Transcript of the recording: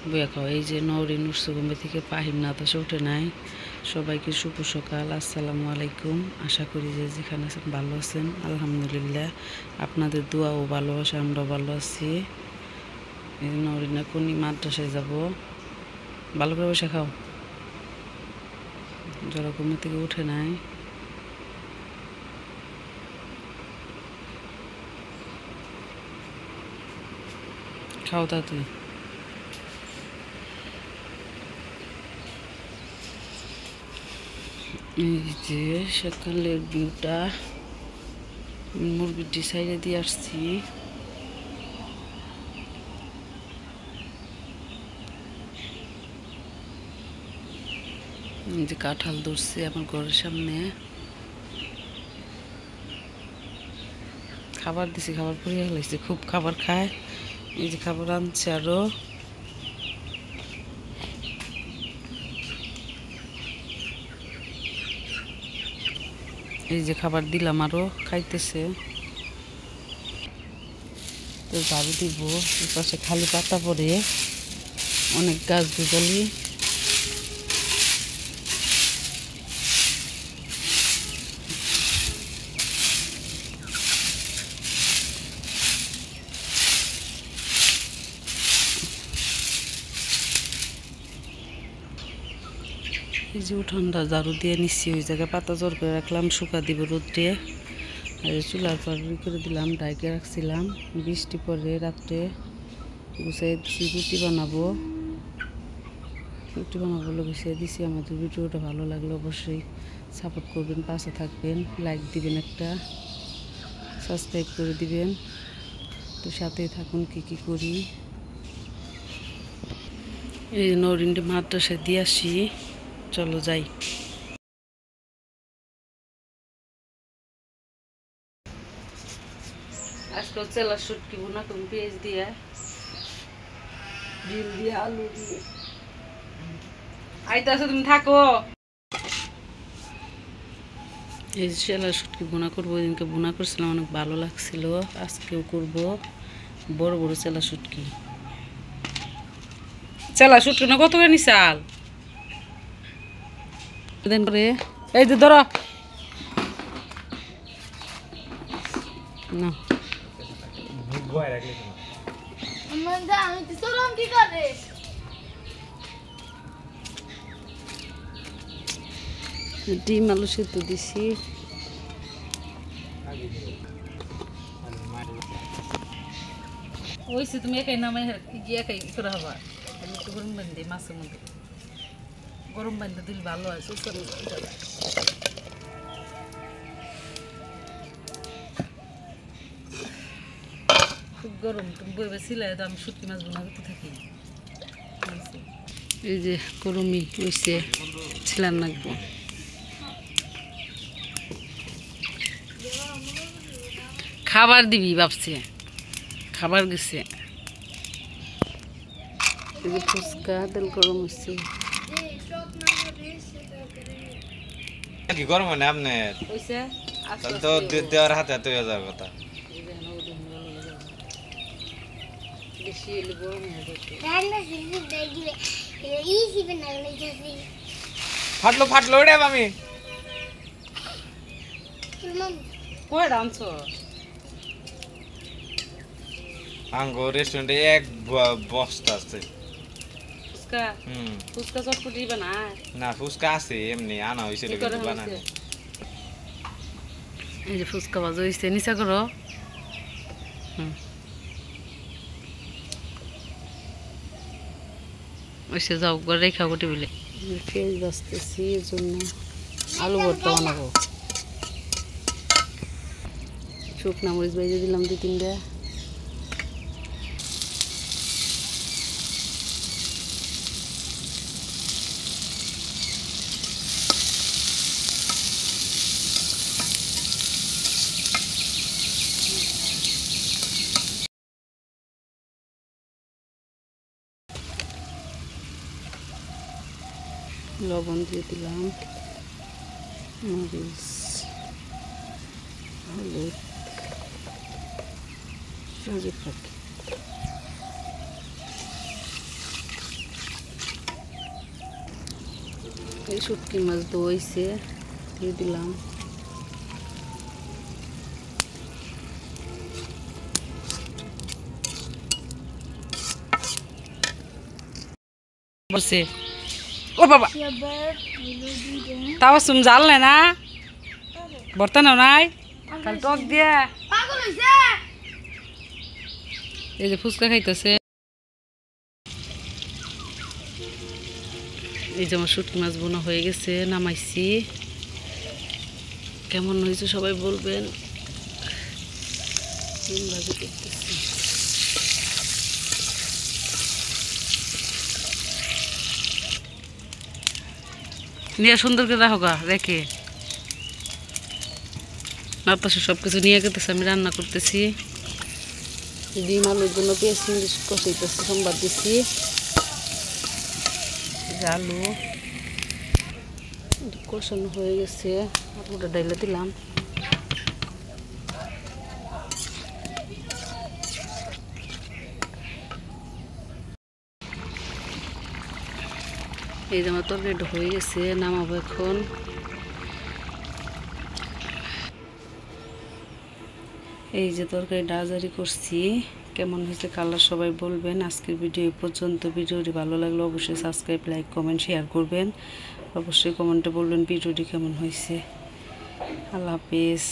বইয়া খাও। এই যে নওরিন উঠছে ঘুম থেকে, পাহিম না তো উঠে নাই। সবাইকে শুভ সকাল, আসসালামু আলাইকুম। আশা করি যে যেখানে আছেন ভালো আছেন, আলহামদুলিল্লাহ। আপনাদের দোয়া ও ভালোবাসা আমরা ভালো আছি। এই যে নওরিন এখনই মাদ্রাসায় যাব। ভালো করে বসে খাও, যারা ঘুম থেকে উঠে নাই। খাও তাড়াতাড়ি। এই যে সকালের ভিউটা, মুরগিটি সাইডে দিয়ে আসছি। এই যে কাঁঠাল ধরছে আমার ঘরের সামনে, খাবার দিছি, খাবার পুড়িয়ে ফেলাইছে, খুব খাবার খায়। এই যে খাবার আনছে আরো। এই যে খাবার দিলাম, আরো খাইতেছে। তো ঝাড়ু দিব, এই পাশে খালি পাতা পড়ে, অনেক গাছ গুজালি। এই যে উঠানটা ঝাড়ু দিয়ে নিচ্ছি, ওই জায়গায় পাতা জোর করে রাখলাম, শুকা দিব রোদ্রে। আর চুলার পর করে দিলাম, ডাইকে রাখছিলাম। বৃষ্টি পরে রাত্রে গুছিয়ে দিচ্ছি, রুটি বানাবো গুছিয়ে দিছি। আমাদের ভিডিওটা ভালো লাগলে অবশ্যই সাপোর্ট করবেন, পাশে থাকবেন, লাইক দিবেন, একটা সাবস্ক্রাইব করে দিবেন। তো সাথেই থাকুন কি কি করি। এই নরিনটি মাদ্রাসায় দিয়ে আসি, চলো যাই। আজকে চেলা শুটকি বোনা করুন, পেঁয়াজ দিয়ে, ডিম দিয়ে, আলু দিয়ে। আইতাছো, তুমি থাকো। এই চেলা শুটকি বোনা করবো। ওইদিনকে বোনা করছিলাম, অনেক ভালো লাগছিল। আজকেও করব বড় বড় চেলা শুটকি। চেলা শুটকি না কত খানি চাল করে। এই যে ধরো না, ডিম আলু সেদ্ধ দিছি। ওইসে তুমি একাই নামাই একাই করে হবা। একটু গরম বান্ধে মাছের মধ্যে গরম বান্ধে দিলে ভালো হয়, সুস্বাদু। খুব গরম, তুমি বইবে সিলাই তো আমি শুটকি মাছ বোনা করতে থাকি। এই যে গরমই হয়েছে, ছিলাম নাকবো। খাবার দিবি ভাবছে, খাবার গেছে। এই যে ফুচকা, তেল গরম হচ্ছে। কি গরম হয় না আপনার? তাহলে তো দেওয়ার হাতে হাতে হয়ে যাওয়ার কথা। ফাটলো ফাটলো রে আমি কই রাঁধছো? আঙ্গো রেস্টুরেন্টে এক বস্তা আছে ফুচকা। ফুচকা চটপটি বানায় না, ফুচকা আছে এমনি আনা হয়েছিল কিন্তু বানানো। এই যে ফুচকা বাজা হয়েছে, নিচা করো। ওইসে যাও ঘরে রেখা গোটে বলে। পেঁয়াজ বাজতেছি, এর জন্য আলু ভর্তা বানাবো। শুকনা মরিচ ভেজে দিলাম 2-3টা। লবণ দিয়ে দিলাম, মরিচ, হলুদ, সবজি পাখি। এই শুটকি মাছ ধুইছে দিয়ে দিলাম। বসে ও বাবা তাও সুম জাল নাই না বর্তমানেও নাই কাল টক দিয়া এই যে ফুচকা খাইতেছে। এই যে আমার শুটকি মাছ বোনা হয়ে গেছে, নামাইছি। কেমন হয়েছে সবাই বলবেন। ভাজি করতেছি। নিয়ে সুন্দর করে রাখো গা রেখে না তো সবকিছু নিয়ে গেতেছে। আমি রান্না করতেছি। ডিম আলুর জন্য পেঁয়াজ কষাইতেছি, সোমবার দিচ্ছি। আলু কষানো হয়ে গেছে, আলুটা ডাইলে দিলাম। এই যে আমার তরকারিটা হয়ে গেছে, নামাবো এখন। এই যে তরকারিটা আজারি করছি, কেমন হয়েছে কালার সবাই বলবেন। আজকের ভিডিও এই পর্যন্ত। ভিডিওটি ভালো লাগলে অবশ্যই সাবস্ক্রাইব, লাইক, কমেন্ট, শেয়ার করবেন। অবশ্যই কমেন্টে বলবেন ভিডিওটি কেমন হয়েছে। আল্লাহ হাফেজ।